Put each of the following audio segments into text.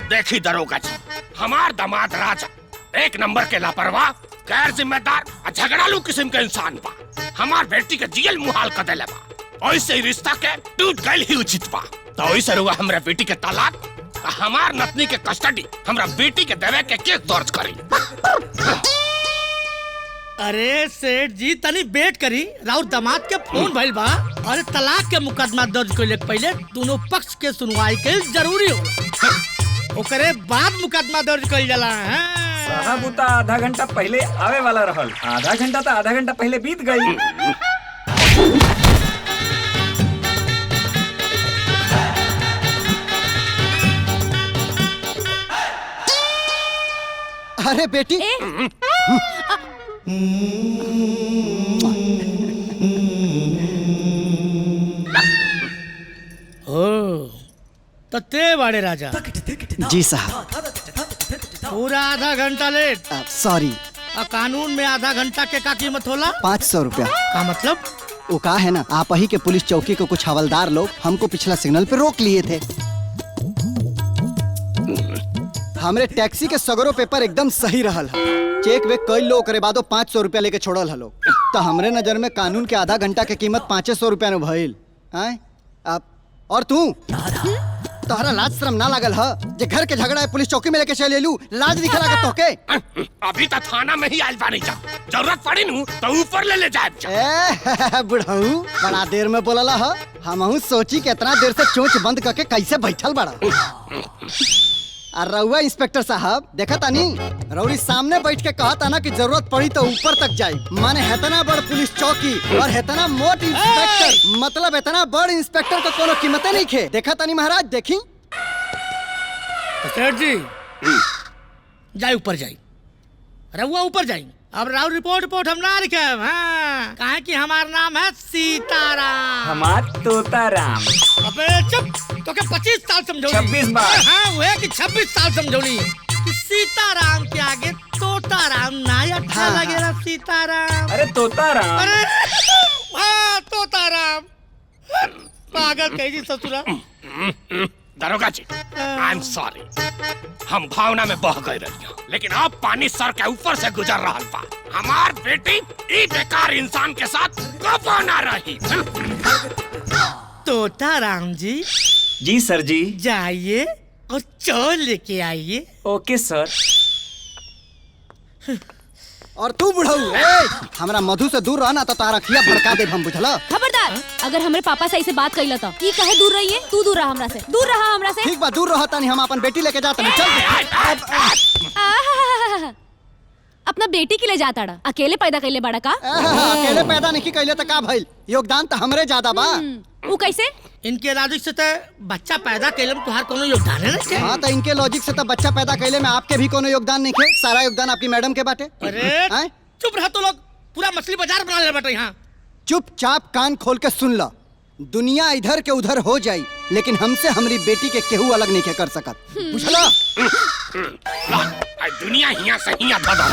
देखी दरोगा जी, हमार दामाद राजा एक नंबर के लापरवाह, गैर जिम्मेदार और झगड़ालू किस्म के इंसान बा। हमार बेटी के जियल मुहाल कर देले बा। ऐसे ही रिश्ता के टूट गइल ही उचित बा। तो ऐसे रुआ हमरा बेटी के तलाक, हमार नतनी के कस्टडी हमरा बेटी के देवे के केस दर्ज करी। अरे सेठ जी तनी वेट करी, राउर दामाद के फोन भइल बा। अरे तलाक के मुकदमा दर्ज कइले पहले दोनों पक्ष के सुनवाई के जरूरी होला, ओकरे बाद मुकदमा दर्ज कइल जाला। साहब उता आधा घंटा पहले आवे वाला रहल, आधा घंटा पहले बीत गई। अरे बेटी तो ते बड़े राजा। जी साहब। पूरा आधा घंटा लेट। सॉरी। कानून में आधा घंटा के का कीमत होला? 500 रुपया। का मतलब? वो का है ना, आप ही के पुलिस चौकी को कुछ हवलदार लोग हमको पिछला सिग्नल पे रोक लिए थे। हमरे टैक्सी के सगरो पेपर एकदम सही रहल है। चेक वेक कई लोग करे बादो 500 रुपया लेके छोड़ल हलो। तो हमरे नजर में कानून के आधा घंटा के कीमत 500 रुपया में भइल। अब और तू तोहरा लाज शर्म ना लागल है जे घर के झगड़ा है पुलिस चौकी में लेके चले लू, लाज दिखला के तोके? अभी तो थाना में ही आइल बानी जा, जरूरत पड़ी नू तो ऊपर ले जाए। बुढ़ऊ बड़ा देर में बोलला है, हमहू सोची के इतना देर से चोंच बंद करके कैसे बैठल बड़ा। रउआ इंस्पेक्टर साहब देखा तानी, रउरी सामने बैठ के कहा था ना कि जरूरत पड़ी तो ऊपर तक जाए। माने हेतना बड़ पुलिस चौकी और हेतना मोट इंस्पेक्टर, मतलब इतना बड़ इंस्पेक्टर को कोनो कीमते नहीं खे। देखा तानी महाराज, देखी सेठ जी जाए ऊपर जाए, रउआ ऊपर जाए। अब राव रिपोर्ट हम ना लिखे, कहे कि हमार नाम है सीताराम। हमार तोताराम। अबे चुप, तो क्या 25 साल समझौली? 26 बार। हाँ वो है कि 26 साल समझौली कि सीताराम के आगे तोताराम ना अच्छा लगेगा। सीताराम, अरे तोताराम। अरे हाँ तोताराम, पागल कही ससुरा। दरोगा जी, आई एम सॉरी, हम भावना में बह गए रहिया, लेकिन अब पानी सर के ऊपर से गुजर रहा बा। हमार बेटी ई बेकार इंसान के साथ कब ना रही। तोताराम जी। जी सर जी। जाइए और चौल लेके आइए। ओके सर। और तू बुढ़ऊ हमरा मधु से दूर रहना तो तारा खिया भड़का दे हम, बुझला? खबरदार, अगर हमरे पापा से ऐसे बात कइला तो ये कहे दूर रहिए। तू दूर रहा हमरा से, दूर रहा हमरा से। ठीक बा, दूर रहता नहीं, हम अपन बेटी लेके जाते हैं। चल अपना बेटी के लिए जाता डा, अकेले पैदा कइले बड़ा का? अकेले पैदा नहीं कइले तो का भइल? योगदान तो हमरे ज्यादा बा। वो कैसे? इनके लॉजिक से तो बच्चा पैदा कैले में तुहार कोनो योगदान है ना? हाँ तो इनके लॉजिक से तो बच्चा पैदा कैले में आपके भी कोनो योगदान नहीं है। सारा योगदान आपकी मैडम के बाटे। अरे चुप रहा, तो लोग पूरा मछली बाजार बना ले बाटे यहाँ। चुपचाप कान खोल के सुन ला, दुनिया इधर के उधर हो जाई, लेकिन हमसे हमारी बेटी के केहू अलग नहीं कर सकत, बुझला? दुनिया हिया से हिया धदा,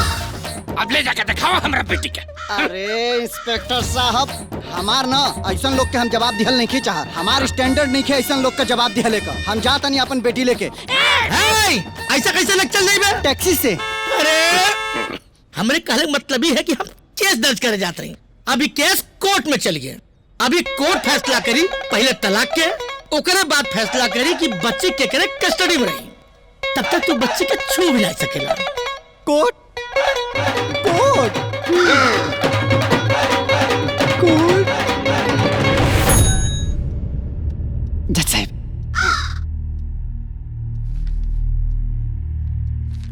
अब ले जाके दिखाओ हमरा बेटी के। अरे इंस्पेक्टर साहब, हमार ना ऐसा लोग के हम जवाब दिहल नहीं चाह, हमार स्टैंडर्ड नहीं है ऐसा लोग का जवाब दिहले का। हम जाता नहीं अपन बेटी लेके। ऐसा कैसे लग चल जाए? टैक्सी से। अरे हमरे कहले मतलब ही है कि हम केस दर्ज करे जाते हैं। अभी केस कोर्ट में चल गया, अभी कोर्ट फैसला करी पहले तलाक के, ओकरे बाद फैसला करी कि बच्ची के करे कस्टडी में रही, तब तक तो बच्ची के छू भी ला सकेला। Court court court. जज साहब,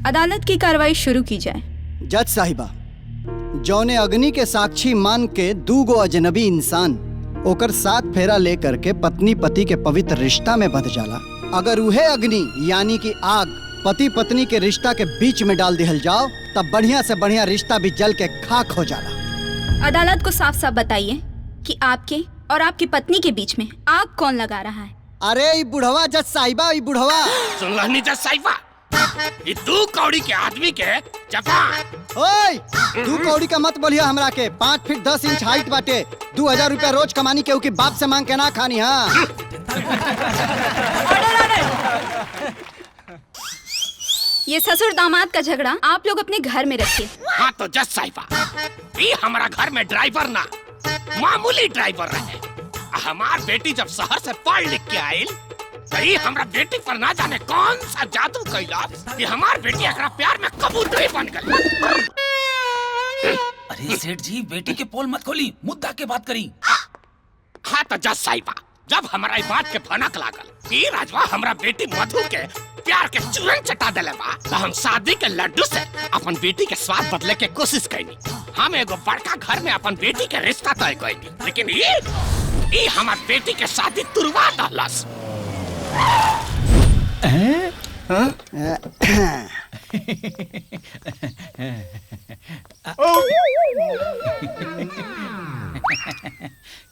अदालत की कार्रवाई शुरू की जाए। जज साहिबा, जौने अग्नि के साक्षी मान के दूगो अजनबी इंसान ओकर साथ फेरा लेकर के पत्नी पति के पवित्र रिश्ता में बंध जाला, अगर उहे अग्नि यानी कि आग पति पत्नी के रिश्ता के बीच में डाल दिहल जाओ, तब बढ़िया से बढ़िया रिश्ता भी जल के खाक हो जाला। अदालत को साफ साफ बताइए कि आपके और आपकी पत्नी के बीच में आग कौन लगा रहा है? अरे ये बुढ़वा जज साहिबा, ये बुढ़वा। सुन लहनी जज साहिबा, ये 2 कौड़ी के आदमी के जवान। ओए 2 कौड़ी का मत बोलिए हमरा के, 5 फीट 10 इंच हाइट बाटे, 2000 रुपया रोज कमानी के उनकी बाप से मांग के ना खानी। हाँ ये ससुर दामाद का झगड़ा आप लोग अपने घर में रखिए। हाँ तो जज साहिबा, ये हमारा घर में ड्राइवर ना मामूली ड्राइवर रहे। हमार बेटी जब शहर से पढ़ लिख के आयल तो ये हमारा बेटी पर ना जाने कौन सा जादू कैला कि हमार बेटी एकरा प्यार में कबूतरी बन गई। अरे सेठ जी, बेटी के पोल मत खोली, मुद्दा के बात करी। हाँ तो जज साहिबा, जब हमारा बात के भनक लागल कि राजवा हमरा बेटी मधु के प्यार के चूरन चटा देले बा, तो हम शादी के लड्डू से अपन बेटी के स्वाद बदले के कोशिश कैनी। हम एगो बड़का घर में अपन बेटी के रिश्ता तय कैनी, लेकिन ये हमार बेटी के शादी तुरवा दहलस।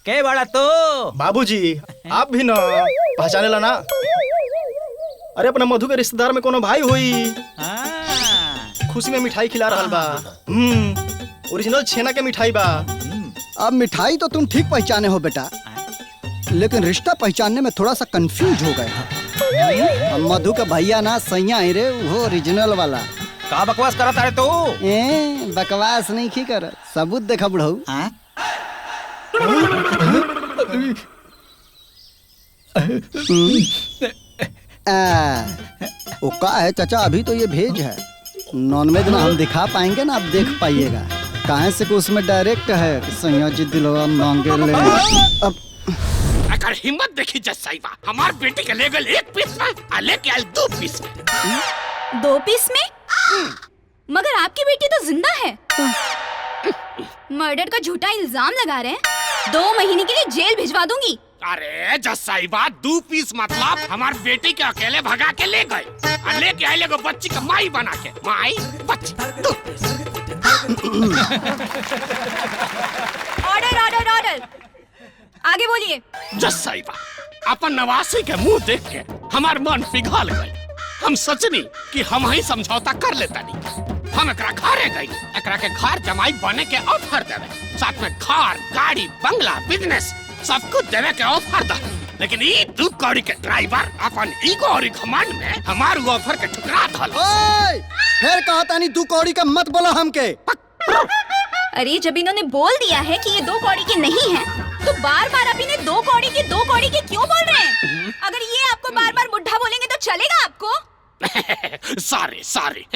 के बड़ा तो बाबूजी, आप भी ना पहचाने ला ना? अरे अपना मधु के रिश्तेदार में कोनो भाई हुई, खुशी में मिठाई खिला रहा बा। ओरिजिनल छेना के मिठाई बा। अब मिठाई तो तुम ठीक पहचाने हो बेटा, लेकिन रिश्ता पहचानने में थोड़ा सा कंफ्यूज हो गए। हम मधु का भैया ना सैया है रे, वो ओरिजिनल वाला। का बकवास करत तारे तो? बकवास नहीं की कर, सबूत देखा बुढ़ऊ। ओ का है चाचा, अभी तो ये भेज है, नॉनवेज ना हम दिखा पाएंगे ना, आप देख पाइएगा। काहे से कि उसमें डायरेक्ट है कि सैया जी दिलवा मांगे ले। अब अगर हिम्मत देखी जज साहिबा, हमार बेटी के ले गए 1 पीस में और लेके आए 2 पीस में। 2 पीस में? मगर आपकी बेटी तो जिंदा है। मर्डर का झूठा इल्जाम लगा रहे हैं। 2 महीने के लिए जेल भिजवा दूंगी। अरे जज साहिबा, 2 पीस मतलब हमार बेटी के अकेले भगा के ले गए और लेके आए एगो बच्ची का माई बना के। माई बच्ची 2 पीस। ऑर्डर ऑर्डर ऑर्डर, आगे बोलिए। जज साहिबा, अपन नवासी के मुंह देख के हमार मन पिघल गई। हम सोचनी कि हम ही समझौता कर लेता नहीं। हम एकरा घरे गई, एकरा के घर जमाई बने के ऑफर देवे, साथ में घर, गाड़ी, बंगला, बिजनेस सब कुछ देवे के ऑफर दा। लेकिन ये 2 कौड़ी के ड्राइवर अपन ईगो और घमंड में हमार ऑफर के ठुकरा दल। फिर कहा तानी 2 कौड़ी का मत बोला हमके। अरे जब इन्होंने बोल दिया है कि ये 2 कौड़ी के नहीं है, तो बार बार आप इन्हें 2 कौड़ी के क्यों बोल रहे हैं? अगर ये आपको बार बार बुढ़ा बोलेंगे तो चलेगा आपको? सॉरी।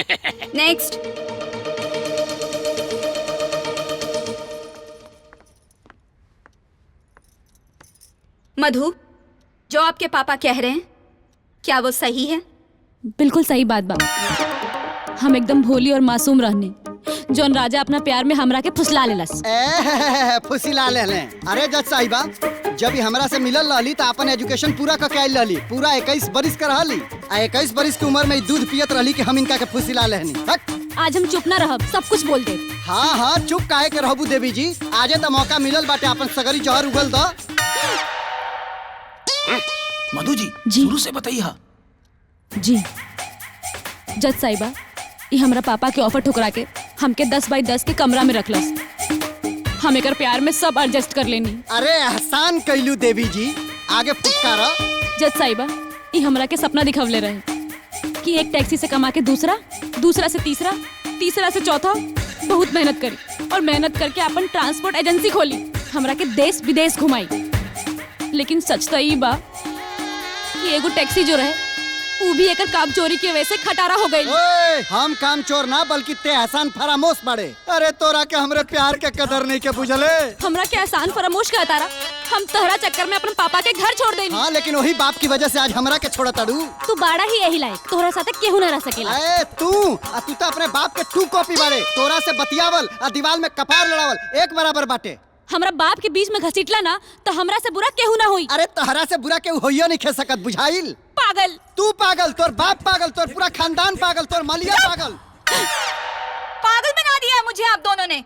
नेक्स्ट। मधु, जो आपके पापा कह रहे हैं, क्या वो सही है? बिल्कुल सही बात बा। हम एकदम भोली और मासूम रहने, जौन राजा अपना प्यार में हमरा के फुसला लेलस। फुसिला ले। अरे जज साहिबा, जब ही हमरा से मिलल रहली तो अपन एजुकेशन पूरा करके आइल रहली। पूरा 21 बरिस का रहली। 21 बरिस की उम्र में दूध पियत रहली कि हम इनका के फुसिला लेहनी। आज हम चुप ना रहब, सब कुछ बोल दे। हाँ, चुप काहे के रहबू देवी जी, आजे तो मौका मिलल बाटे, अपन सगरी जहर उगल दो। मधु जी, शुरू से बताइए। जी जज साहिबा, ये हमरा पापा के ऑफर ठुकरा के हमके 10 बाई 10 के कमरा में रखलस। हम एकर प्यार में सब एडजस्ट कर लेनी। अरे एहसान कैलू देवी जी, आगे फुटकारा। जज साहिबा, ये हमरा के सपना दिखवले रहे कि एक टैक्सी से कमा के दूसरा से तीसरा से चौथा। बहुत मेहनत करी और मेहनत करके अपन ट्रांसपोर्ट एजेंसी खोली, हमरा के देश विदेश घुमाई। लेकिन सच तो ई बा कि एगो टैक्सी जो रहे वो भी एकर काम चोरी की वजह से खटारा हो गई। हम काम चोर ना बल्कि ते एहसान फरामोश बड़े। अरे तोरा के हमरे प्यार के कदर नहीं के बुझले। हमरा के एहसान फरामोश का तारा, हम तहरा चक्कर में अपन पापा के घर छोड़ देनी। हाँ, लेकिन वही बाप की वजह से आज हमरा के छोड़ा ताड़ू। तू बाड़ा ही यही लायक, तोहरा साथे केहू ना रह सकेला। तू तो अपने बाप के 2 कॉपी बाड़े। तोरा से बतियावल और दीवार में कपार लड़ावल एक बराबर बाटे। हमरा बाप के बीच में घसीटला ना तो हमरा से बुरा केहू ना होई। अरे तहरा से बुरा केहू होइयो नहीं खे सकत, बुझाइल? पागल तू पागल, तोर बाप पागल, तोर पूरा खानदान पागल, तोर मालिया पागल। पागल बना दिया मुझे आप दोनों ने।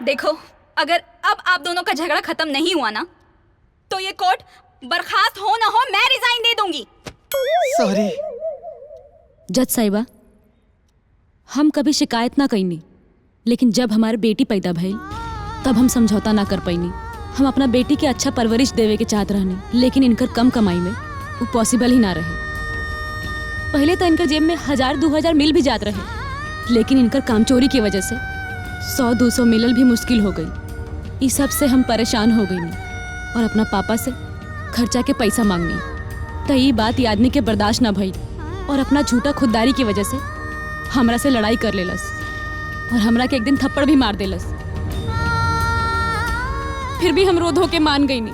देखो, अगर अब आप दोनों का झगड़ा खत्म नहीं हुआ ना, तो ये कोर्ट बर्खास्त हो ना हो मैं रिजाइन दे दूंगी। सॉरी जज साहिबा, हम कभी शिकायत ना कईनी, लेकिन जब हमारे बेटी पैदा भइल तब हम समझौता ना कर पैनी। हम अपना बेटी के अच्छा परवरिश देवे के चाहत रहने, लेकिन इनकर कम कमाई में वो पॉसिबल ही ना रहे। पहले तो इनकर जेब में 1000-2000 मिल भी जात रहे, लेकिन इनकर कामचोरी की वजह से 100-200 मिलल भी मुश्किल हो गई। इस सब से हम परेशान हो गई और अपना पापा से खर्चा के पैसा मांगनी। तो ये बात ये आदमी के बर्दाश्त ना भई और अपना झूठा खुददारी की वजह से हमरा से लड़ाई कर लेलस और हमरा के एक दिन थप्पड़ भी मार देलस। फिर भी हम रो धो के मान गई नहीं।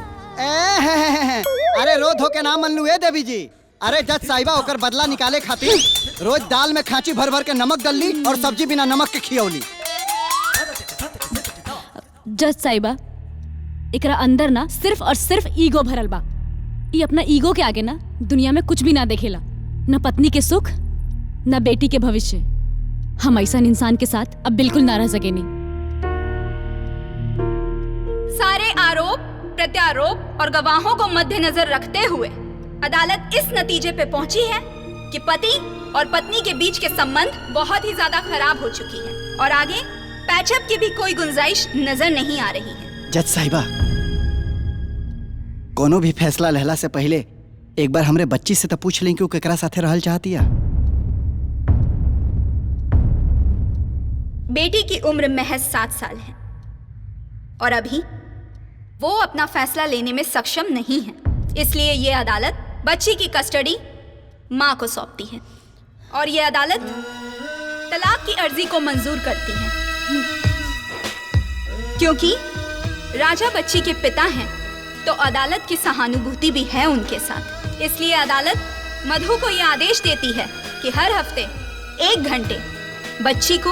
अरे रो धो के ना मन लू देवी जी। अरे जज साहिबा होकर बदला निकाले खातिर रोज दाल में खांची भर भर के नमक डलली और सब्जी बिना नमक के खियौली। जज साहिबा, एकरा अंदर ना सिर्फ और सिर्फ ईगो भरल बा। ये अपना ईगो के आगे ना दुनिया में कुछ भी ना देखेला, न पत्नी के सुख न बेटी के भविष्य। हम ऐसा इंसान के साथ अब बिल्कुल ना रह सकेनी। सारे आरोप प्रत्यारोप और गवाहों को मद्देनजर रखते हुए अदालत इस नतीजे पे पहुंची है कि पति और पत्नी के बीच के संबंध बहुत ही ज्यादा खराब हो चुकी है और आगे पैचअप की भी कोई गुंजाइश नजर नहीं आ रही है। जज साहिबा, कोनो भी फैसला लेहला से पहले एक बार हमरे बच्ची से तो पूछ लें कि वो केकरा साथे रहल चाहती है। बेटी की उम्र महज 7 साल है और अभी वो अपना फैसला लेने में सक्षम नहीं है, इसलिए ये अदालत बच्ची की कस्टडी मां को सौंपती है और ये अदालत तलाक की अर्जी को मंजूर करती है। क्योंकि राजा बच्ची के पिता हैं तो अदालत की सहानुभूति भी है उनके साथ, इसलिए अदालत मधु को यह आदेश देती है कि हर हफ्ते 1 घंटे बच्ची को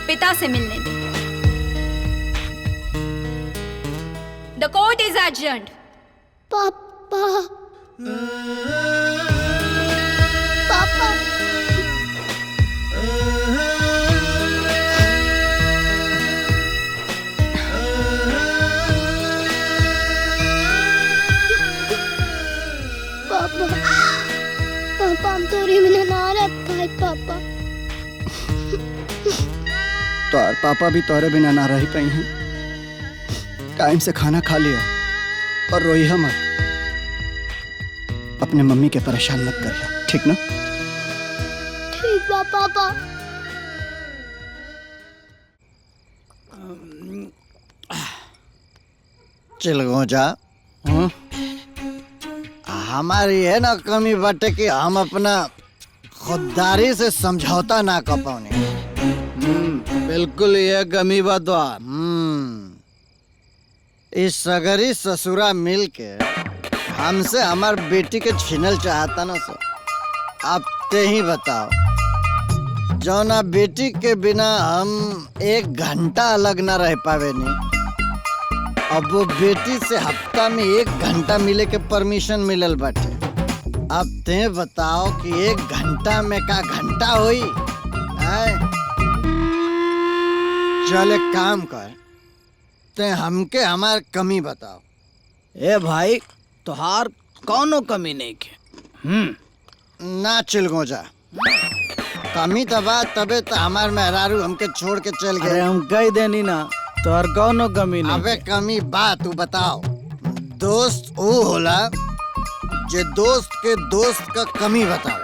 पिता से मिलने दें। The court is adjourned. पापा पापा पापा पापा हम तोरी बिना ना रह पाए पापा। तोहर पापा भी तोहरे बिना ना रह पाई हैं। टाइम से खाना खा लिया और रोई मत। अपने मम्मी के परेशान मत करिया, ठीक ना? ठीक बा पापा। चल गो जा। हमारी है ना कमी बाटे कि हम अपना खुददारी से समझौता ना कर पाने। बिल्कुल ये कमी बात। इस सगरी ससुरा मिल के हमसे हमार बेटी के छीनल चाहता ना सर। आप ते ही बताओ, जौना बेटी के बिना हम 1 घंटा अलग ना रह पावे नहीं, अब वो बेटी से हफ्ता में 1 घंटा मिले के परमिशन मिलल बाटे। अब ते बताओ कि 1 घंटा में का घंटा होई? चल एक काम कर, ते हमके हमार कमी बताओ। ए भाई, तोहार कौनो कमी नहीं के। ना चिलगो जा। कमी तो बात तबे तो हमार मेहरारू हमके छोड़ के चल गए। अरे हम कह देनी ना, तोहार कौनो कमी नहीं। अबे कमी बात तू बताओ। दोस्त वो होला जे दोस्त के दोस्त का कमी बताओ,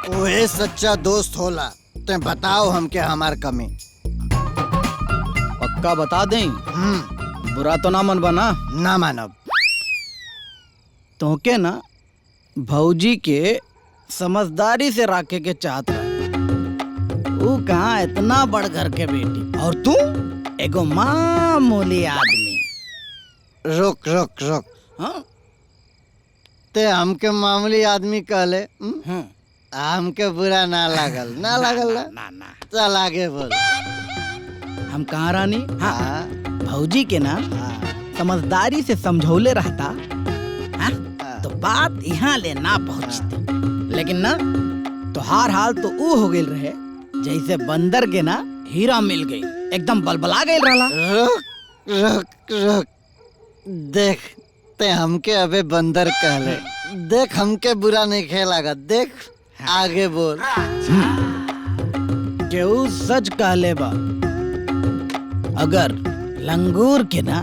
वो सच्चा दोस्त होला। ते बताओ हमके हमार कमी। पक्का बता दें? बुरा तो ना मन बना? ना मानब। तो के ना भौजी के समझदारी से रखे के चाहत रहा। वो कहाँ इतना बड़ घर के बेटी और तू एगो मामूली आदमी। रुक रुक रुक। हाँ? ते हमके मामूली आदमी कहले, हमके बुरा ना लागल। ना लागल ना। चल आगे बोल। हम कहाँ रानी? हाँ, भौजी के ना समझदारी से समझौले रहता, हाँ? तो बात यहाँ ले ना पहुँचती। लेकिन ना तोहार हाल तो वो हो गई रहे जैसे बंदर के ना हीरा मिल गई, एकदम बलबला गई रहला। रुक रुक रुक। देख ते हमके अबे बंदर कहले, देख हमके बुरा नहीं खेलागा। देख आगे बोल। केहू सच कहले बा, अगर लंगूर के ना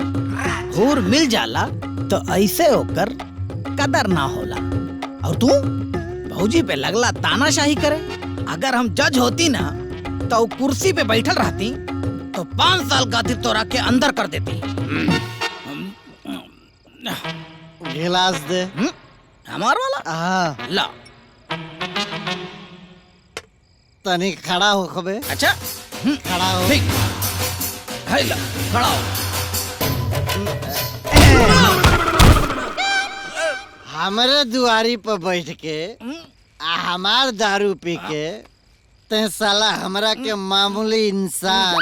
हूर मिल जाला तो ऐसे होकर कदर ना होला। और तू भौजी पे लगला तानाशाही करे। अगर हम जज होती ना तो वो कुर्सी पे बैठल रहती तो 5 साल खातिर तोरा के अंदर कर देती। गिलास दे। हमार वाला? हाँ। ला। तनी खड़ा हो खबे। अच्छा खड़ा हो। ठीक है, ला खड़ा हो। हमारे दुआरी पर बैठ के हमार दारू पी के ते साला हमरा के मामूली इंसान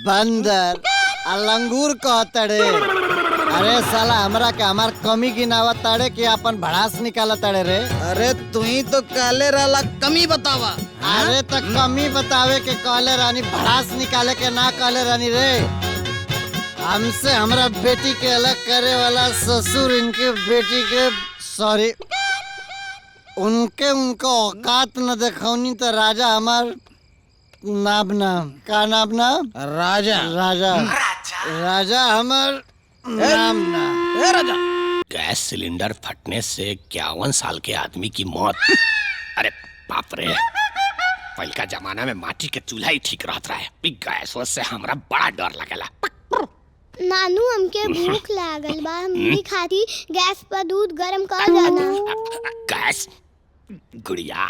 बंदर अलंगूर कहतड़े। अरे साला हमरा के हमार कमी गिनावा तड़े कि अपन भड़ास निकाला तड़े रे। अरे तू ही तो काले राला कमी बतावा। अरे तो कमी बतावे के कहले रानी, भड़ास निकाले के ना कहले रानी रे। हमसे हमरा बेटी के अलग करे वाला ससुर इनके बेटी के सॉरी उनका औकात न देखौनी तो राजा हमार नाम का नाम राजा राजा हमार नाम राजा। गैस सिलेंडर फटने से 51 साल के आदमी की मौत। अरे बाप रे, पहले का जमाना में माटी के चूल्हा ही ठीक रहता है। गैस से हमरा बड़ा डर लगेला। नानू हमके भूख लागल बा, हमनी खाती गैस पर दूध गरम कर जाना। गैस गुड़िया,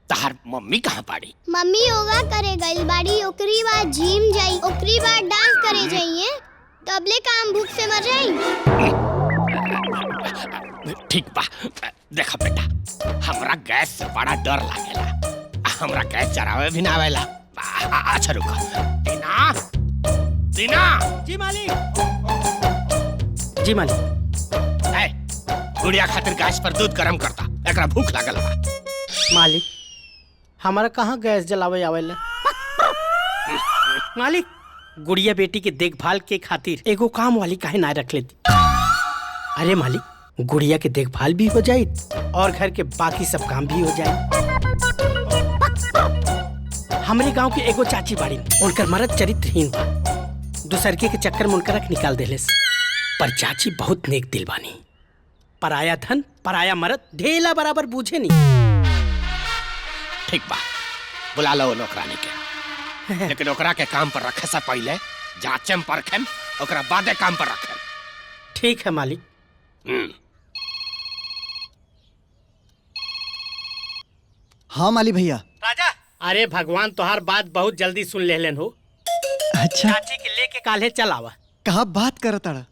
तहार मम्मी कहाँ पड़ी? मम्मी योगा करे गई बाड़ी, ओकरी बाद जिम जाई, ओकरी बाद डांस करे जाइए, तबले काम भूख से मर जाई। ठीक बा, देखा बेटा, हमरा गैस से बड़ा डर लागेला। हमरा गैस जरावे भी ना आवेला। अच्छा रुको। दीना, दीना। जी मालिक। जी मालिक। ए, गुड़िया खातिर गैस पर दूध गरम करता, एकरा भूख लागल बा। मालिक, हमारा कहाँ गैस जलावे आवेला। मालिक, गुड़िया बेटी के देखभाल के खातिर एगो काम वाली काहे ना रख लेती। अरे मालिक, गुड़िया के देखभाल भी हो जाए और घर के बाकी सब काम भी हो जाए। हमारे गांव के एगो चाची बाड़ी, उनकर मर्द चरित्रहीन बा, दूसरके के चक्कर में उनकर निकाल देले। पर चाची बहुत नेक दिल बानी। पराया धन पराया मर्द ढेला बराबर बूझे नहीं। ठीक बा, बुला लो नौकरानी के। लेकिन ओकरा के काम पर रखे से पहले जांचेम परखेम, ओकरा बादे काम पर रखेम। ठीक है मालिक। हाँ माली भैया। राजा, अरे भगवान तोहार बात बहुत जल्दी सुन लेलन हो। अच्छा, चाची के लेके काल्हे चल आवा। कहा बात करता रहा।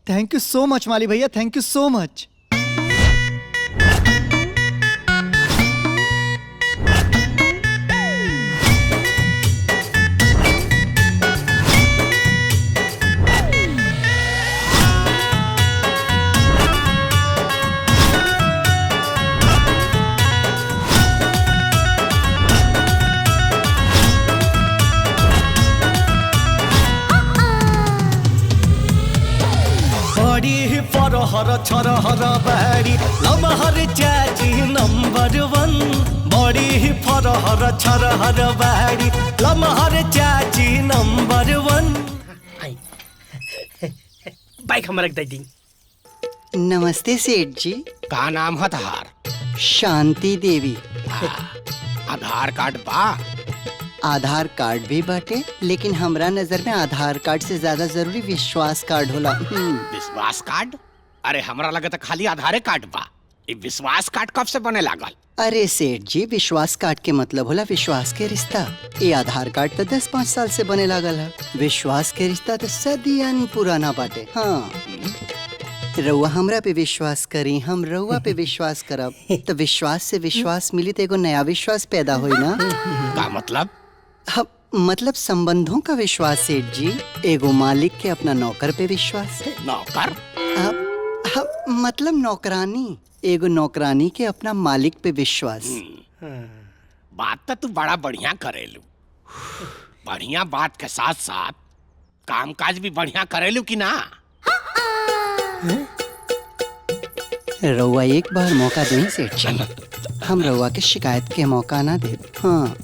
थैंक यू सो मच माली भैया, थैंक यू सो मच। फरहर छरहर बाड़ी लमहर चाची नंबर 1। बड़ी फरहर छरहर बाड़ी लमहर चाची नंबर 1। बाइक हम रख दे दी। नमस्ते सेठ जी। का नाम है तहार? शांति देवी। आधार कार्ड बा? आधार कार्ड भी बाटे, लेकिन हमरा नजर में आधार कार्ड से ज्यादा जरूरी विश्वास कार्ड होला। विश्वास कार्ड? अरे हमरा लगे तो खाली आधार कार्ड बा। ये विश्वास कार्ड कब से बने लागल? अरे सेठ जी, विश्वास कार्ड के मतलब होला विश्वास के रिश्ता। ये आधार कार्ड तो 10-5 साल से बने लागल है। विश्वास के रिश्ता तो सदियां पुराना बाटे। हाँ, रउआ हमरा पे विश्वास करी, हम रउआ पे विश्वास करब, तो विश्वास से विश्वास मिली तो एगो नया विश्वास पैदा होई ना। का मतलब? मतलब संबंधों का विश्वास सेठ जी। एगो मालिक के अपना नौकर पे विश्वास। नौकर? मतलब नौकरानी। एगो नौकरानी के अपना मालिक पे विश्वास। बात तो तू बड़ा बढ़िया करेलू। बढ़िया बात के साथ साथ काम काज भी बढ़िया करेलू कि ना? रउआ एक बार मौका दें सेठ जी, हम रउआ के शिकायत के मौका ना दे। हाँ।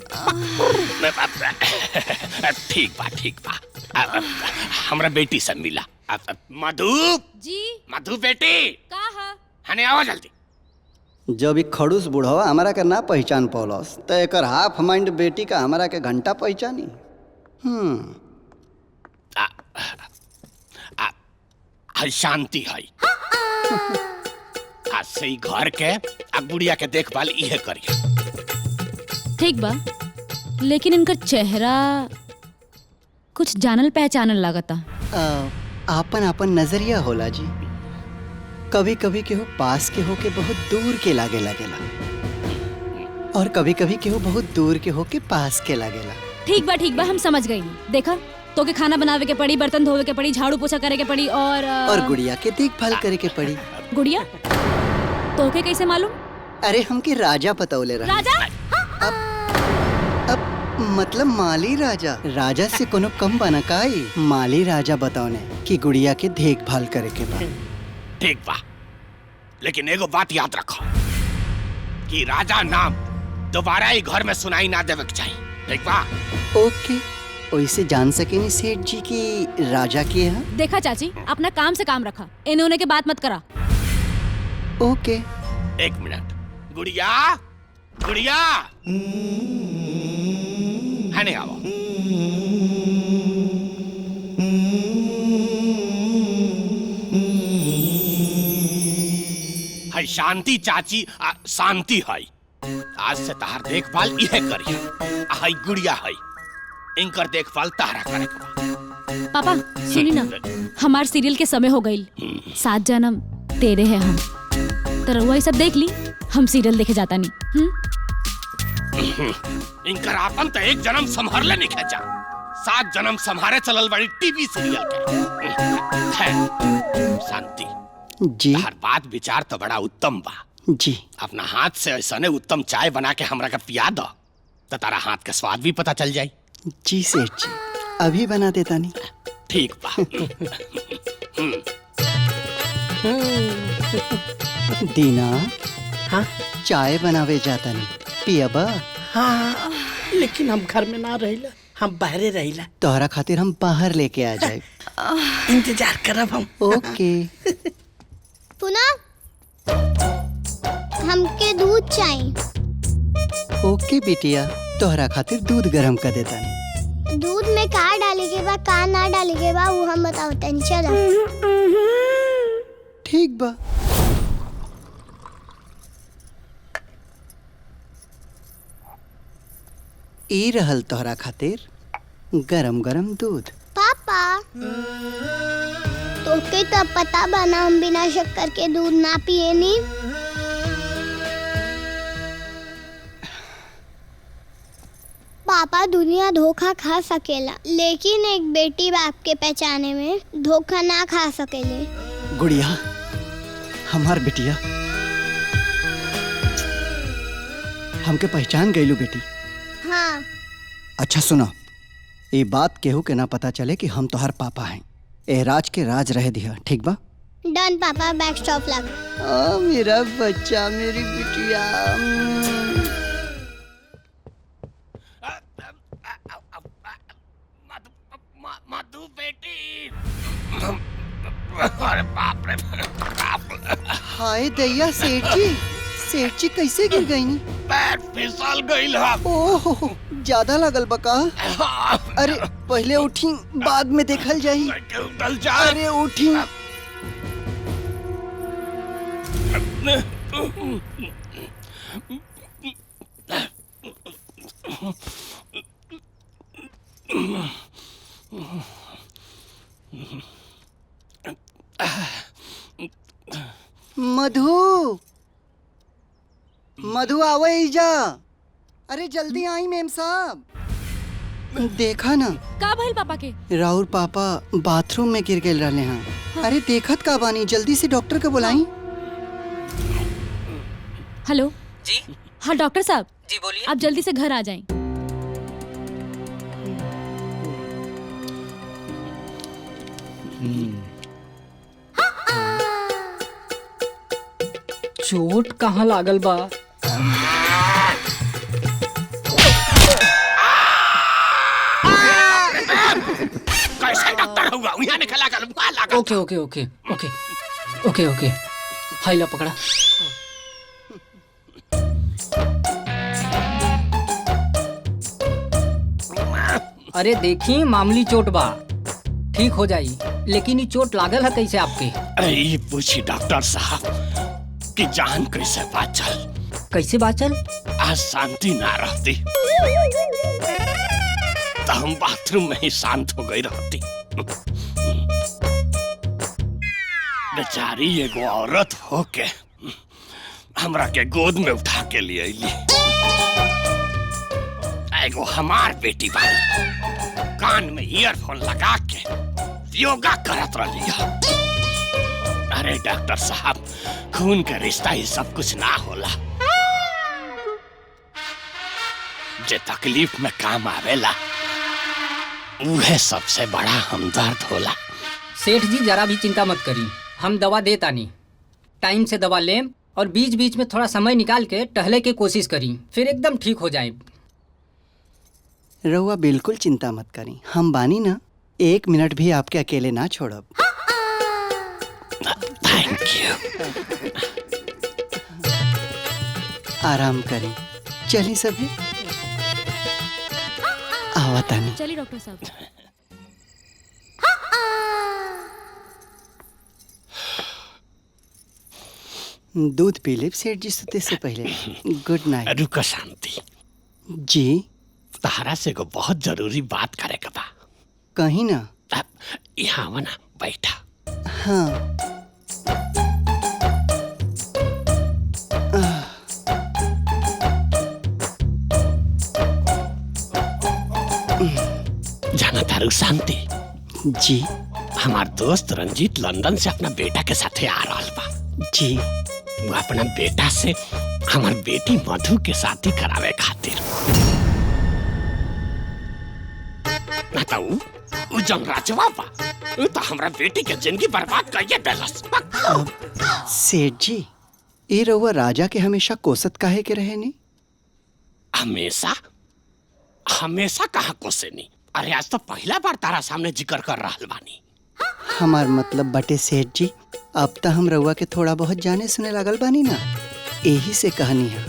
ठीक बा। हमरा बेटी से मिला। मधु जी। मधु बेटी, का है? हने आओ जल्दी। जब ई खड़ूस बुढ़वा हमारा के ना पहचान पौलस तो एकर हाफ माइंड बेटी का हमारा के घंटा पहचानी। हई शांति हई। आज से ही घर के आ गुड़िया के देखभाल इहे करिए। ठीक बा, लेकिन इनका चेहरा कुछ जानल पहचानल लागता। आपन आपन नजरिया होला जी। कभी कभी केहू पास के हो के बहुत दूर के लागे लागेला और कभी कभी केहू बहुत दूर के हो के पास के लागेला। ठीक बा, हम समझ गई। देखा, तो के खाना बनावे के पड़ी, बर्तन धोवे के पड़ी, झाड़ू पोछा करे के पड़ी और गुड़िया के देखभाल करे के पड़ी। गुड़िया तो के कैसे मालूम? अरे हमके राजा पतौले रहा। राजा? अब मतलब माली राजा। राजा से कोनो कम बना काई। माली राजा बताओने कि गुड़िया के देखभाल करे के बा। ठीक बा, लेकिन एगो बात याद रखो कि राजा नाम दोबारा ही घर में सुनाई ना देवे के चाहिए। ठीक बा? ओके, वैसे जान सकेनी सेठ जी की राजा की है। देखा चाची, अपना काम से काम रखा, इन्होंने के बात मत करा। ओके। एक मिनट, गुड़िया गुड़िया है नहीं आओ। है शांति चाची शांति है। आज से तहार देखभाल इहे करिए। है गुड़िया है, इनकर देखभाल तहरा करे के बा। पापा सुनी ना, हमार सीरियल के समय हो गई। 7 जन्म तेरे हैं हम। तो रहुआ ये सब देख ली, हम सीरियल देखे जाता नहीं। इनकर आपन तो 1 जन्म संभाल ले नहीं जा, 7 जन्म संभारे चलल बड़ी टीवी सीरियल के। शांति जी, हर बात विचार तो बड़ा उत्तम बा जी। अपना हाथ से ऐसा ने उत्तम चाय बना के हमरा के पिया दो, तो तारा हाथ का स्वाद भी पता चल जाए। जी सेठ जी, अभी बना देता नहीं। ठीक बा। दीना, हाँ चाय बनावे जाता नहीं, पियबा? हाँ, लेकिन हम घर में ना रहिला, हम बाहरे रहिला। तोहरा खातिर हम बाहर लेके आ जाए। इंतजार करब हम। ओके। पुना, हमके दूध चाहिए। ओके बिटिया, तोहरा खातिर दूध गरम कर देता नहीं। दूध में का डाले के बा, का ना डाले के बा, वो हम बताओ तनी। चला। ठीक बा। ई रहल तोहरा खातिर गरम गरम दूध। पापा, तोके तो पता बा ना हम बिना शक्कर के दूध ना पिए नी। पापा, दुनिया धोखा खा सकेला, लेकिन एक बेटी बाप के पहचाने में धोखा ना खा सकेले। गुड़िया, हमार बिटिया, हमके पहचान गईलू बेटी। हाँ। अच्छा सुनो, ये बात केहू के ना पता चले कि हम तोहर पापा हैं। ए राज के राज रह दिया, ठीक बा? डन पापा, बैक स्टॉप लग। मेरा बच्चा, मेरी बिटिया। मधु बेटी। अरे बाप रे बाप। हाय दैया सेठ जी, सेठ जी कैसे गिर गई नी? पैर फिसल गईल है। ओह, ज्यादा लगल बका? अरे पहले उठी, बाद में देखल जाई। उठल जा। अरे उठी। मधु, मधु आवे जा। अरे जल्दी आई मेम साहब। देखा ना, का भइल पापा के? राहुल पापा बाथरूम में गिर गए रहले हैं। अरे देखत का बानी, जल्दी से डॉक्टर के बुलाई। हेलो जी। हाँ डॉक्टर साहब जी बोलिए। आप जल्दी से घर आ जाएं। चोट कहाँ लागल बा? कैसे डॉक्टर हुआ? यहाँ ने खला कर बुआ लगा। ओके ओके ओके ओके ओके ओके, हाइला पकड़ा। अरे देखी मामूली चोट बा, ठीक हो जाई। लेकिन ये चोट लागल है कैसे आपके? अरे ये पूछी डॉक्टर साहब कि जान कैसे बाचल। कैसे बाचल? आज शांति ना रहती तो हम बाथरूम में ही शांत हो गई रहती। बेचारी एगो औरत होके हमरा के गोद में उठा के लिए अइली। एगो हमार बेटी बारी कान में ईयरफोन लगा के योगा करत रही। अरे डॉक्टर साहब, खून का रिश्ता ही सब कुछ ना होला। जे तकलीफ में काम आवेला उहे सबसे बड़ा हमदर्द होला। सेठ जी जरा भी चिंता मत करी, हम दवा दे तानी। टाइम से दवा लें और बीच बीच में थोड़ा समय निकाल के टहले की कोशिश करी, फिर एकदम ठीक हो जाए। रउआ बिल्कुल चिंता मत करी, हम बानी ना, 1 मिनट भी आपके अकेले ना छोड़ब। Thank you. आराम करी, चली सभी आवतानी। चलिए डॉक्टर साहब। दूध पी ले सेठ जी सोते से पहले। Good night. रुको शांति जी, तहरा से को बहुत जरूरी बात करे के बा। कहीं ना? यहाँ आवा ना, बैठा। हाँ। जाना तारू शांति जी, हमार दोस्त रंजीत लंदन से अपना बेटा के साथे आ रहा बा। जी, वो अपना बेटा से हमार बेटी मधु के शादी करावे खातिर ना तो उ जंग राजवा बा, उ तो हमरा बेटी के जिंदगी बर्बाद करिए देलस। सेठ जी, ये रउआ राजा के हमेशा कोसत काहे के रहे नी? हमेशा हमेशा कहा कोसे नहीं। अरे आज तो पहला बार तारा सामने जिक्र कर रहा बानी। हमार मतलब बटे सेठ जी, अब तो हम रउआ के थोड़ा बहुत जाने सुने लगल बानी ना, यही से कहनी है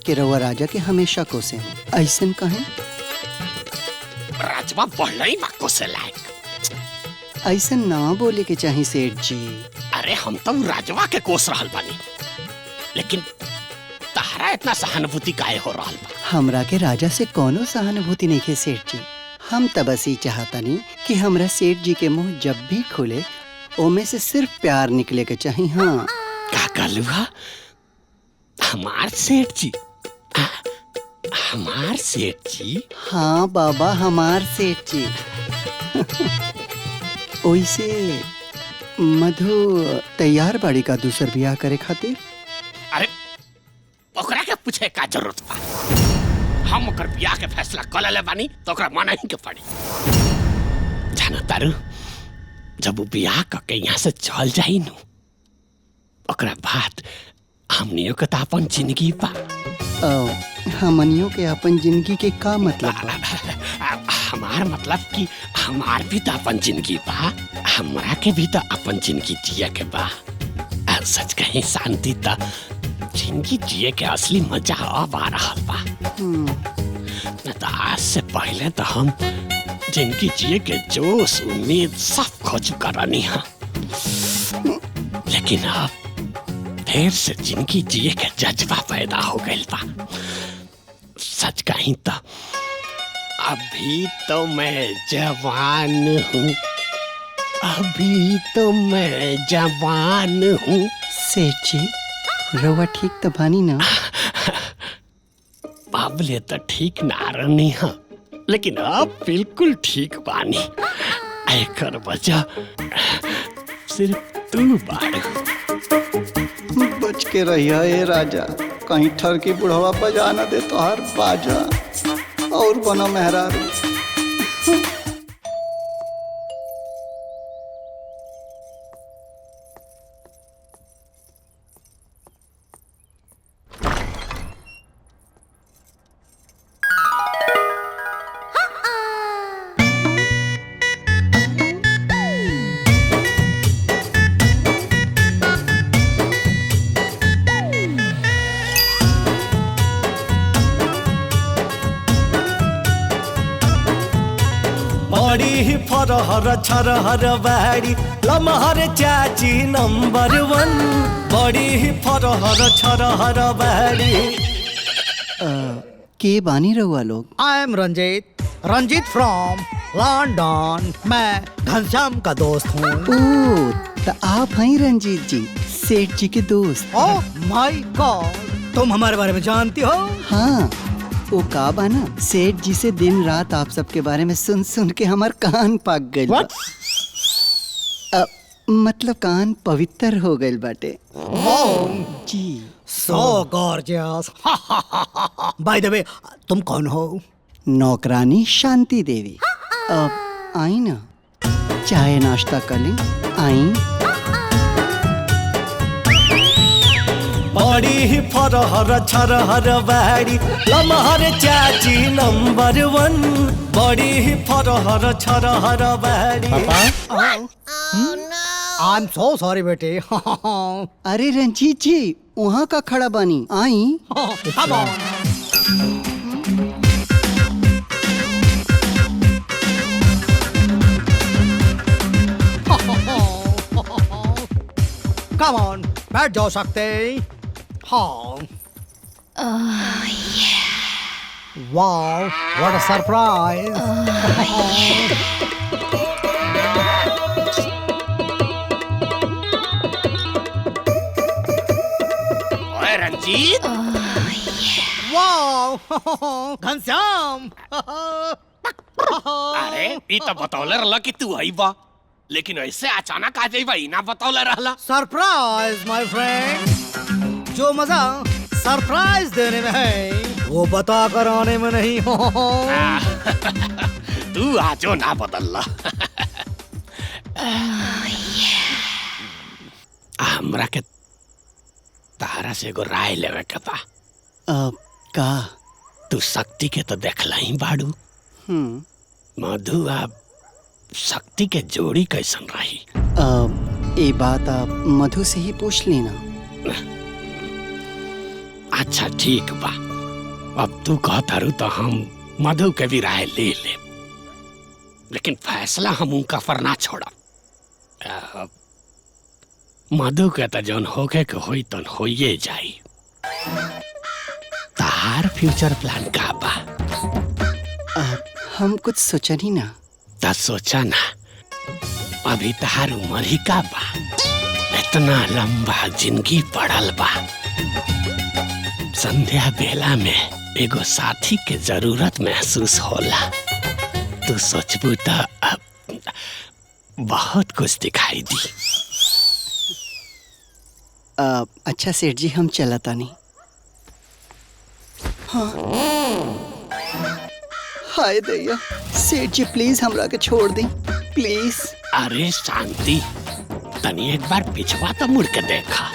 कि रउआ राजा के हमेशा कोसे हैं। ऐसन कहें? राजवा बढ़लई बा कोसे लायक। ऐसन ना बोले के चाहिए सेठ जी। अरे हम तो राजवा के कोस रहल बानी, लेकिन तारा इतना सहानुभूति काहे हो रहल बा? हमरा के राजा से कोनो सहानुभूति नहीं है सेठ जी। हम तो बस ही चाहतनी कि हमरा सेठ जी के मुंह जब भी खुले ओमे से सिर्फ प्यार निकले के चाहिए। हाँ, का कहलुहा? हमार सेठ जी? हमार सेठ जी? हाँ बाबा, हमार सेठ जी। ओइसे मधु तैयार बाड़ी का दूसर ब्याह करे खातिर? अरे ओकरा के पूछे का जरूरत बा? हम ओकर ब्याह के फैसला कर लेले बानी तो ओकरा माने ही के पड़ी। जाना तारू, जब वो ब्याह करके यहाँ से चल जाई नु, ओकरा बाद हमनियों के तो अपन जिंदगी बा। हमनियों के अपन जिंदगी के का मतलब बा? हमार मतलब कि हमार भी तो अपन जिंदगी बा, हमरा के भी तो अपन जिंदगी जिए के बा। सच कहीं शांति तो जिंदगी जिए के असली मजा अब आ रहा बा। न तो आज से पहले तो हम जिंदगी जिए के जोश उम्मीद सब खो चुका रहनी है, लेकिन अब फिर से जिंदगी जिए के जज्बा पैदा हो गई बा। सच कहीं तो अभी तो मैं जवान हूँ, अभी तो मैं जवान हूँ। सेठ जी, रउआ ठीक तो बानी ना? बाबले तो ठीक ना रहनी है, लेकिन अब बिल्कुल ठीक बानी। एकर वजह सिर्फ तू बाड़ू। बच के रहिया ए राजा, कहीं ठर की बुढ़वा बजा न दे तो हर बाजा और बना मेहरारू। बड़ी ही फरहर छरहर बाड़ी लमहर चाची नंबर 1 बड़ी ही फरहर छरहर बाड़ी। के बानी रहुआ लोग? I am Ranjit from London. मैं घनश्याम का दोस्त हूँ। ओह, तो आप हैं रंजीत जी, सेठ जी के दोस्त। ओह माय गॉड, तुम हमारे बारे में जानती हो? हाँ, वो का बाना सेठ जी से दिन रात आप सबके बारे में सुन सुन के हमार कान पक गइल बा। मतलब कान पवित्र हो गइल बाटे। जी so gorgeous. By the way, तुम कौन हो? नौकरानी शांति देवी। अब आई ना, चाय नाश्ता कर लें। आई। बड़ी ही फरहर छरहर बाड़ी लमहर चाची नंबर 1 बड़ी ही फरहर छरहर बाड़ी। आई एम सो सॉरी बेटे। अरे रंजीत जी, वहाँ का खड़ा बानी, आई। Come on. Come on, बैठ जाओ सकते। हाँ। Wow, what a surprise! ओए रंजीत, Wow, घनश्याम। अरे ई तो बतौले रहला कि तू आई बा, लेकिन ऐसे अचानक आ जाई बा, ई ना बतौले रहला। सरप्राइज माय फ्रेंड। जो मजा सरप्राइज देने में है वो बता कर आने में नहीं हो। तू आजो ना बदलला। हमरा के तारा से एगो राय लेवे के बा। का? तू शक्ति के तो देखला ही बाड़ू। मधु आप शक्ति के जोड़ी कैसन रही? ये बात आप मधु से ही पूछ लेना। अच्छा ठीक बा, अब तू कहतारू तो हम मधु के भी राय ले ले, लेकिन फैसला हम उनका पर ना छोड़ा। मधु के तो जौन होके के होई तन होइए जाई। तार फ्यूचर प्लान का बा? हम कुछ सोचा नहीं ना। ता सोचा ना, अभी तार उम्र ही का बा, इतना लंबा जिंदगी पड़ल बा। संध्या बेला में एगो साथी के जरूरत महसूस होला। तू सोचबू तो बहुत कुछ दिखाई दी। अच्छा सेठ जी, हम चलता नहीं। हाँ। हाय दैया, सेठ जी प्लीज हमरा के छोड़ दी, प्लीज। अरे शांति, तनी एक बार पिछवा तो मुड़ के देखा।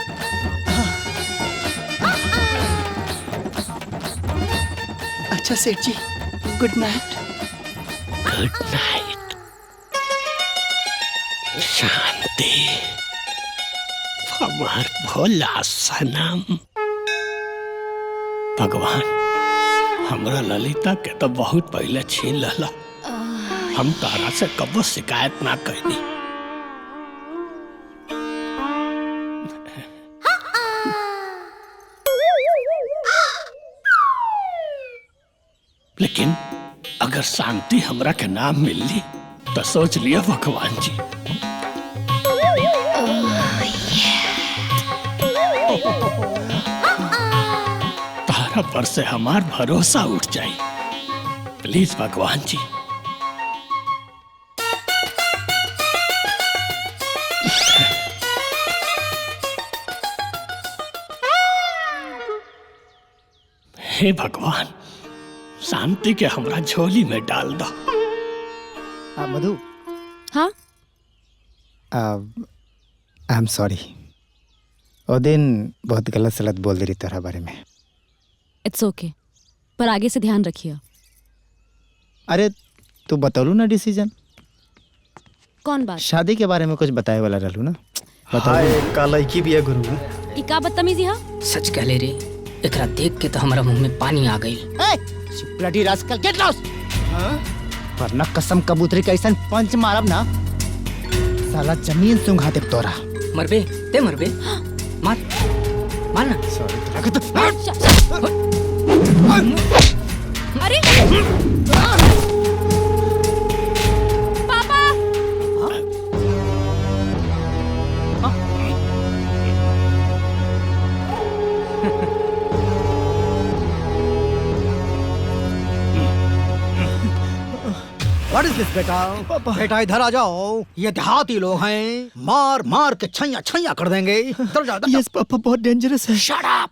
अच्छा सेठ जी, गुड नाइट। Good night. शांति, हमार भोला सनम। भगवान, हमरा ललिता के तो बहुत पहले छीन लला। हम तारा से कबो शिकायत ना कैनी। लेकिन अगर शांति हमरा के नाम मिलली तो सोच लिया भगवान जी। तारा पर से हमार भरोसा उठ जाए, प्लीज भगवान जी। हे भगवान, शांति के हमरा झोली में डाल दो। मधु। हाँ? आई एम सॉरी, वो दिन बहुत गलत सलत बोल दे रही तेरा बारे में। इट्स ओके, पर आगे से ध्यान रखिए। अरे तू बतौलू ना डिसीजन। कौन बात? शादी के बारे में कुछ बताए वाला रहलू ना। हाय का लड़की भी है गुरु। ई का बदतमीजी है? सच कह ले रे, एकरा देख के तो हमारा मुंह में पानी आ गई। Bloody rascal, get lost. वरना कसम कबूतरी का ऐसा पंच मारब ना साला जमीन सूंघा दे तोरा। मरबे ते मरबे मार मार ना। अरे पापा What is this बेटा? बेटा इधर आ जाओ, ये देहाती लोग हैं, मार मार के छैया छैया कर देंगे। इधर जाओ। यस पापा, बहुत डेंजरस है। Shut up!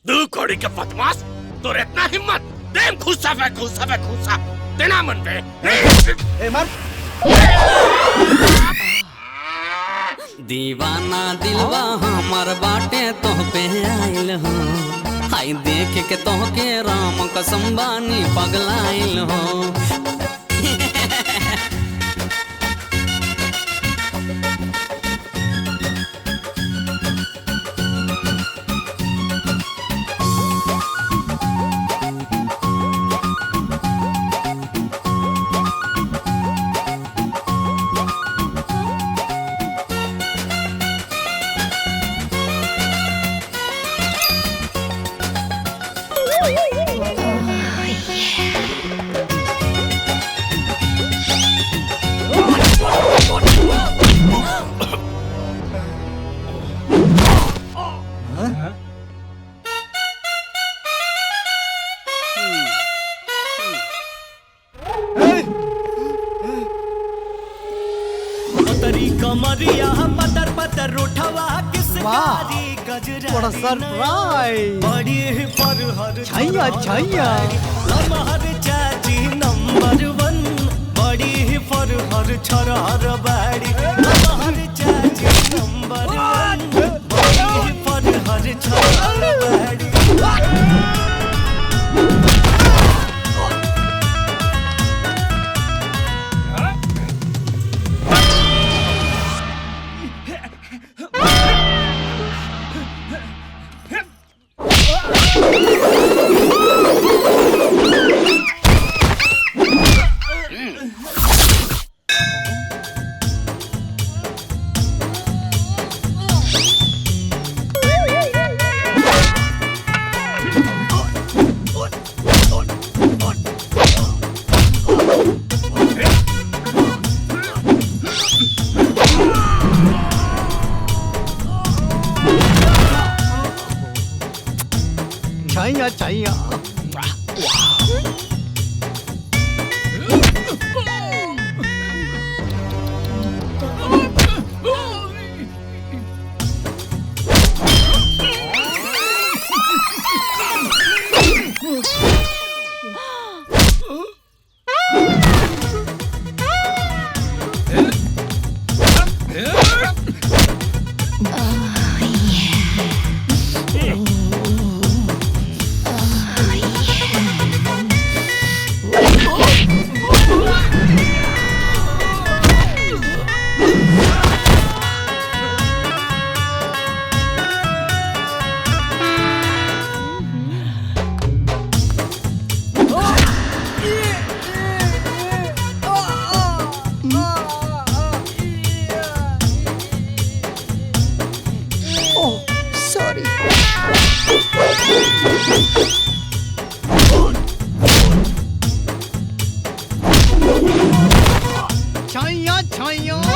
दू कोड़ी के बदमाश, तो इतना हिम्मत, देम खुसा देना मन पे। ए मार। दीवाना दिलवा हमर बाटे तोह पे आइल हो, हाय देख के तोह के राम कसम बानी पगलाइल हो। कमरिया पतर पतर उठवा किस कारी गजरा। What a surprise! बड़ी फरहर छैया छैया। लमहर चाची नंबर 1, बड़ी फरहर छरहर बाड़ी। लमहर चाची नंबर 1, बड़ी फरहर छरहर बाड़ी। छैया छैया। छैया छैया।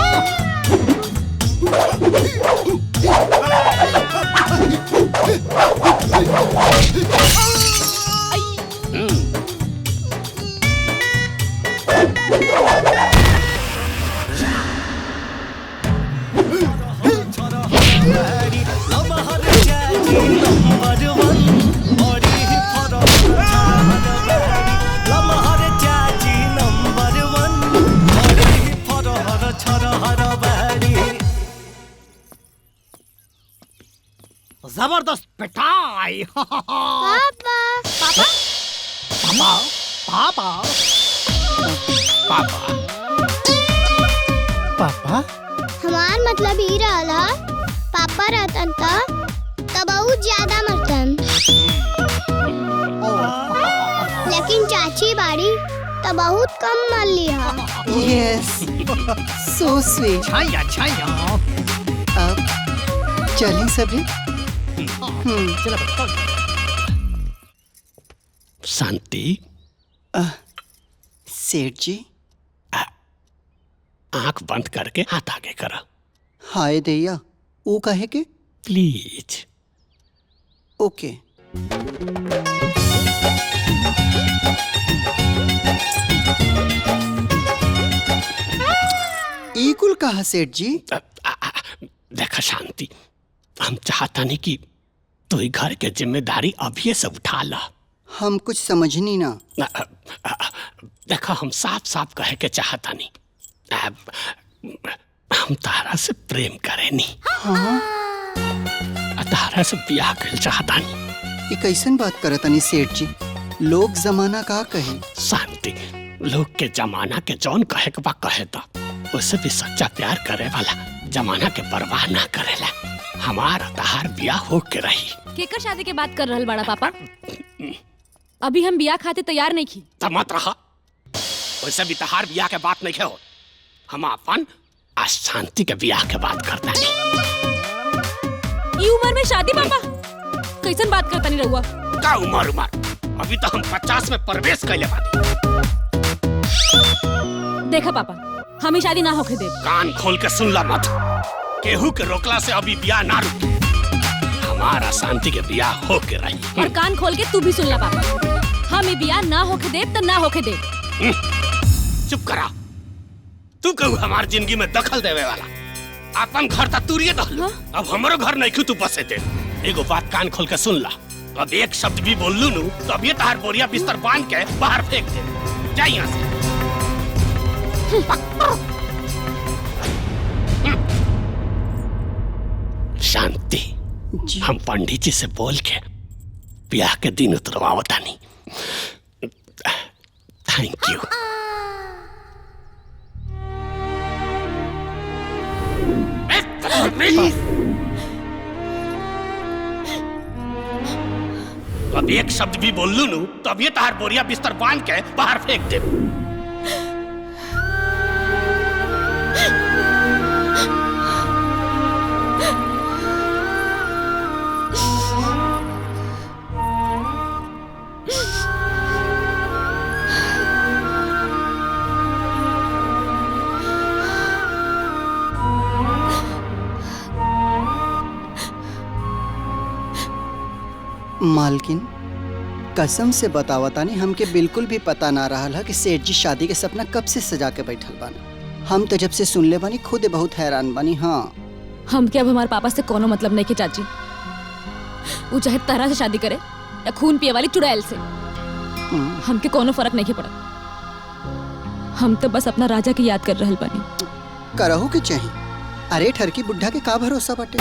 जबरदस्त पिटाई। पापा पापा पापा पापा पापा हमार मतलब ही रहला पापा रहतन त बहुत ज्यादा मरतन, लेकिन चाची बाड़ी तो बहुत कम मान लिया। Yes, so sweet. छाया छाया। अब चलें सभी। चलो शांति। सेठ जी, आंख बंद करके हाथ आगे करा। हाय दैया, वो कहे के? प्लीज। ओके। ईकुल कहा सेठ जी? देखा शांति, हम चाहता नहीं कि तू ही घर के जिम्मेदारी अभी से उठा ला। हम कुछ समझनी ना। देखा, हम साफ साफ कहे के चाहता नहीं, हम तारा से प्रेम करे नहीं। हाँ? तारा से ब्याह कर चाहता नहीं। ये कैसन बात करत नहीं सेठ जी? लोग जमाना का कहे? शांति, लोग के जमाना के जौन कहे के बा कहे तो, उससे भी सच्चा प्यार करे वाला जमाना के परवाह ना करेला। हमारा तहार ब्याह हो के रही। केकर शादी के बात कर रहल बड़ा पापा? अभी हम ब्याह खाते तैयार नहीं की। तब मत रहा, वैसे भी तहार ब्याह के बात नहीं हो। हम अपन आज शांति के ब्याह के बात करता नहीं। ये उम्र में शादी पापा? कैसन बात करता नहीं रहुआ? का उम्र? अभी तो हम 50 में प्रवेश कैले बानी। देखा पापा, हमें शादी ना होके दे। कान खोल के सुन ला मत। केहू के रोकला से अभी ब्याह ना रुकी। हमारा शांति के ब्याह हो के रही। और कान खोल के तू भी सुन ला पापा, हम ये ब्याह ना होके दे तो ना होके दे। चुप करा। तू कहू हमारी जिंदगी में दखल देवे वाला। अपन घर तक तूरिए दहल। अब हमारो घर नहीं तू बसे दे। एगो बात कान खोल के सुन ला। अब एक शब्द भी बोल लू नू तो अब ये तहार बोरिया बिस्तर बांध के बाहर फेंक दे। जा यहाँ से। शांति, हम पंडित जी से बोल के ब्याह के दिन उतरवावता नहीं। Thank you. अब एक शब्द भी बोल लू नू तो अब ये तहार बोरिया बिस्तर बांध के बाहर फेंक दे। मालकिन, कसम से बतावता नहीं, हमके बिल्कुल भी पता ना रहा है कि सेठ जी शादी के सपना कब से सजा के बैठल बानी। हम तो जब से सुन ले बानी खुद बहुत हैरान बानी। हाँ, हम क्या अब हमारे पापा से कोनो मतलब नहीं के चाची। वो चाहे तरह से शादी करे या खून पिए वाली चुड़ैल से, हमके कोनो फर्क नहीं पड़ा। हम तो बस अपना राजा की याद कर रहल बानी। करहु के चाहिए। अरे ठरकी बुढ़ा के का भरोसा बटे?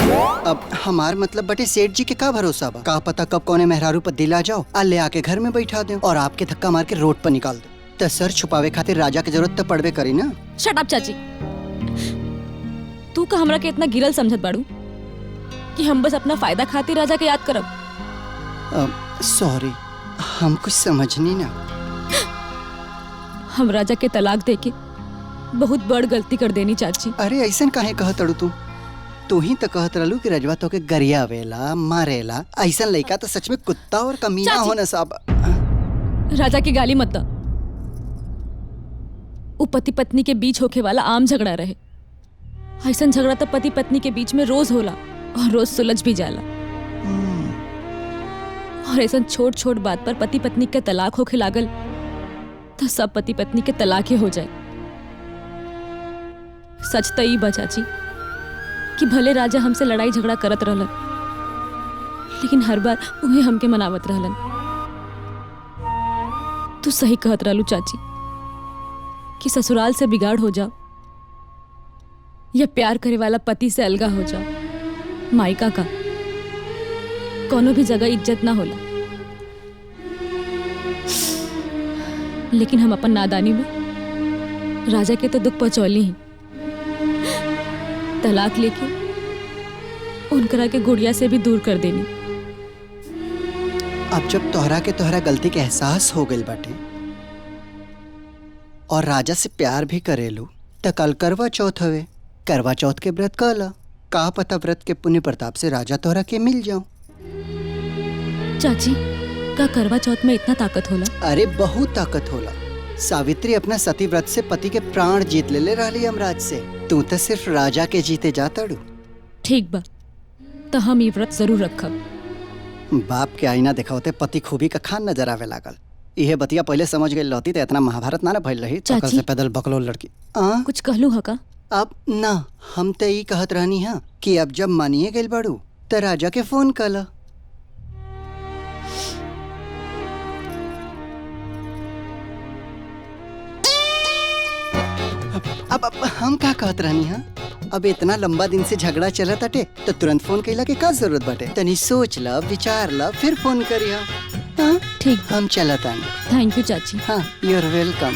अब हमार मतलब बटे सेठ जी के का भरोसा बा? का पता कब कोने मेहरारू पर दिल आ जाओ आ ले आके घर में बैठा दे और आपके धक्का मार के रोड पर निकाल दे। तो सर छुपावे खातिर राजा की जरूरत तो पड़बे करी ना। शट अप चाची, तू का हमरा के इतना गिरल समझत बाड़ू कि हम बस अपना फायदा खातिर राजा के याद करब? सॉरी, हम कुछ समझनी ना। हम राजा के तलाक देके बहुत बड़ गलती कर देनी चाची। अरे ऐसा काहे कहत अड़ू तू ही तो कहत रहलू कि रजवा तो के गरियावेला मारेला। ऐसा लड़का तो सच में कुत्ता और कमीना होना साहब। राजा की गाली मत दा। वो पति पत्नी के बीच होके वाला आम झगड़ा रहे। ऐसा झगड़ा तो पति पत्नी के बीच में रोज होला और रोज सुलझ भी जाला। और ऐसा छोट छोट बात पर पति पत्नी के तलाक होके लागल तो सब पति पत्नी के तलाक ही हो जाए। सच तो ई बा चाची कि भले राजा हमसे लड़ाई झगड़ा करत रहलन, लेकिन हर बार उन्हें हमके मनावत रहलन। तू सही कहत रहलू चाची कि ससुराल से बिगाड़ हो जाओ या प्यार करे वाला पति से अलगा हो जाओ, मायका का कोनो भी जगह इज्जत ना होला। लेकिन हम अपन नादानी में राजा के तो दुख पहुंचौली ही। तलाक लेके उनकरा के गुड़िया से भी दूर कर देनी। अब जब तोहरा के तोहरा गलती के एहसास हो गइल बाटे और राजा से प्यार भी करेलू त कल करवा चौथ हवे, करवा चौथ के व्रत कहला। का पता व्रत के पुण्य प्रताप से राजा तोहरा के मिल जाऊं। चाची का करवा चौथ में इतना ताकत होला? अरे बहुत ताकत होला। सावित्री अपना सती व्रत से पति के प्राण जीत ले रहली यमराज से। तू तो सिर्फ राजा के जीते जातड़ू। ठीक बा, तो हम ये व्रत जरूर रखब। बाप के आईना दिखावते पति खूबी का खान नजर आवे लागल। यह बतिया पहले समझ गई रहती तो इतना महाभारत ना भइल रही। चक्कर से पैदल बकलो लड़की। कुछ कहलू हा का? अब ना, हम तो यही कहत रहनी है कि अब जब मानिए गइल बाड़ू तो राजा के फोन कला। अब हम का कहत रहनी है, अब इतना लंबा दिन से झगड़ा चलत अटे तो तुरंत फोन कैला के का जरूरत बाटे। तनी सोच ल, विचार ल, फिर फोन करिया। हाँ ठीक, हम चलत आनी। थैंक यू चाची। हाँ, यू आर वेलकम।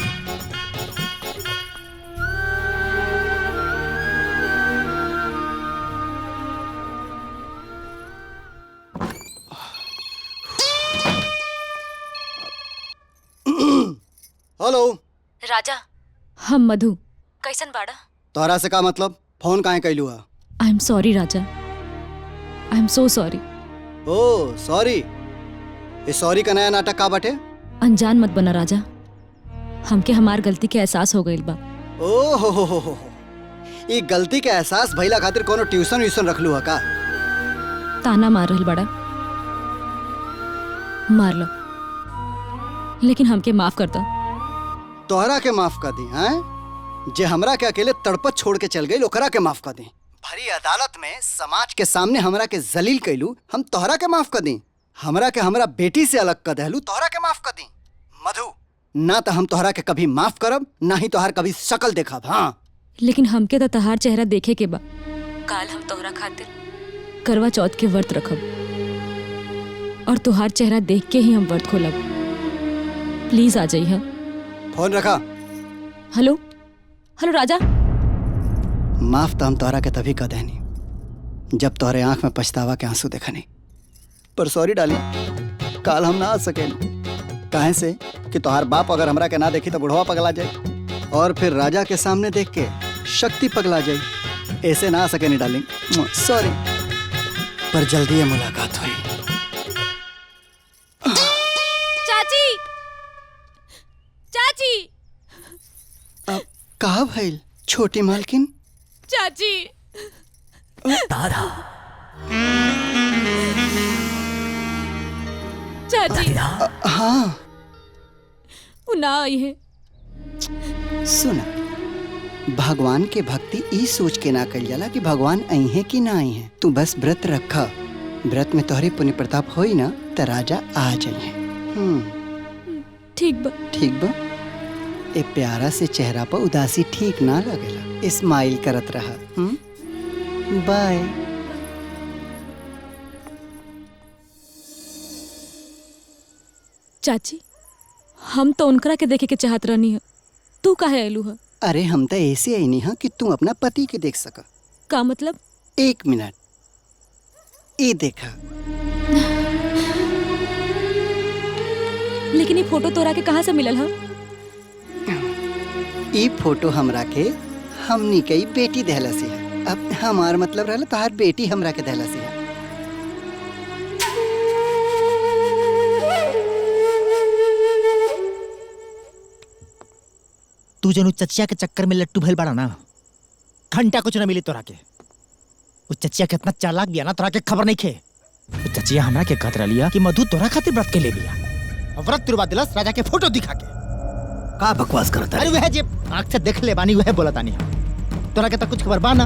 हेलो राजा, हम मधु। कैसन बाड़ा? तोहरा से का मतलब? फोन काहे कैलू है? आई एम सॉरी राजा, I am so sorry. Oh sorry, ये सॉरी का नया नाटक का बाटे? अनजान मत बना राजा, हमके हमार गलती के एहसास हो गइल बा। ओ हो, ये गलती के एहसास भइला खातिर कोनो ट्यूशन व्यूशन रखलू है का? ताना मार रहल बड़ा, मार लो, लेकिन हमके माफ कर दो। तोहरा के माफ कर दी हैं? जे हमरा के अकेले तड़पत छोड़ के चल गई ओकरा के माफ कर दी। भरी अदालत में समाज के सामने हमरा के जलील कैलू, हम तोहरा के माफ कर दी। हमरा के हमरा बेटी से अलग कर देलू, तोहरा के माफ कर दी। मधु, ना तो हम तोहरा के कभी माफ करब, ना ही तोहर कभी शकल देखब। हाँ, लेकिन हमके तो तहार चेहरा देखे के बा। काल हम तोहरा खातिर करवा चौथ के व्रत रखब और तुहार चेहरा देख के ही हम व्रत खोलब। प्लीज आ जाइए। फोन रखा। हेलो हेलो राजा। माफ तो हम तोहरा के तभी कर देनी जब तोहरे आंख में पछतावा के आंसू देखनी। पर सॉरी डाली, काल हम ना आ सके। काहे से कि तोहार बाप अगर हमरा के ना देखी तो बुढ़वा पगला जाए और फिर राजा के सामने देख के शक्ति पगला जाए। ऐसे ना आ सके नहीं डार्लिंग, सॉरी। पर जल्दी ये मुलाकात हुई। चाची, चाची। अब कहा भइल छोटी मालकिन? चाची। दादा। चाची। हाँ। वो ना आई है। सुना, भगवान के भक्ति ई सोच के ना कल जाला कि भगवान आई है कि ना आई है। तू बस व्रत रखा, व्रत में तोहरे पुण्य प्रताप होई ना तो राजा आ जाइए। ठीक बा। ठीक बा। ए प्यारा से चेहरा पर उदासी ठीक ना लगेला। स्माइल करत रहा। बाय। चाची, हम तो उनकरा के देखे के चाहत रहनी है, तू काहे आइलू है? अरे हम तो ऐसे आई नहीं कि तू अपना पति के देख सका। का मतलब? एक मिनट, ये देखा। लेकिन ये फोटो तोरा के कहाँ से मिलल है? ये फोटो हमरा के हमनी के बेटी दहला से है। अब हमार मतलब रहला तोहार बेटी हमरा के दहला से है। तू जनु चचिया के चक्कर में लट्टू भइल बाड़ा ना, घंटा कुछ न मिली तोरा के। उस चचिया कितना चालाक बिया ना, तोरा के खबर नहीं खे। उस चचिया हमरा के कहत रहिया कि मधु तोरा खातिर व्रत के ले बिया, और व्रत तुरवा दिलस राजा के फोटो दिखा के। का बकवास करता है? अरे वह जे आंख से देख ले बानी वह बोला तानी। तोरा के तो कुछ खबर बा ना?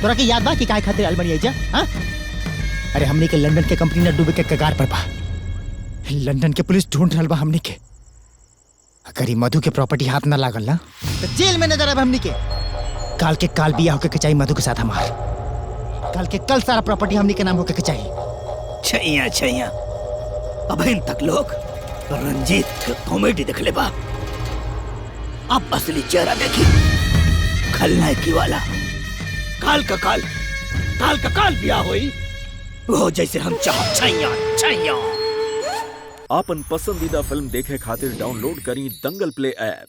तोरा के याद बा कि काहे खातिर अलमनी आइजा? हां, अरे हमनी के लंदन के कंपनी ने डूबे के कगार पर बा। लंदन के पुलिस ढूंढ रहल बा हमनी के। अगर ये मधु के प्रॉपर्टी हाथ ना लागल ना तो जेल में नजर आब हमनी के। काल के काल बिया होके के चाहिए मधु के साथ हमार। काल के कल सारा प्रॉपर्टी हमनी के नाम होके के चाहिए। छैया छैया, अब इन तक लोग रंजीत के कॉमेडी देख ले बा। अब असली चेहरा देखी, खलनायकी वाला। काल का काल बिया होई वो जैसे हम चाह। छैया छैया। आपन पसंदीदा फिल्म देखे खातिर डाउनलोड करी दंगल प्ले ऐप।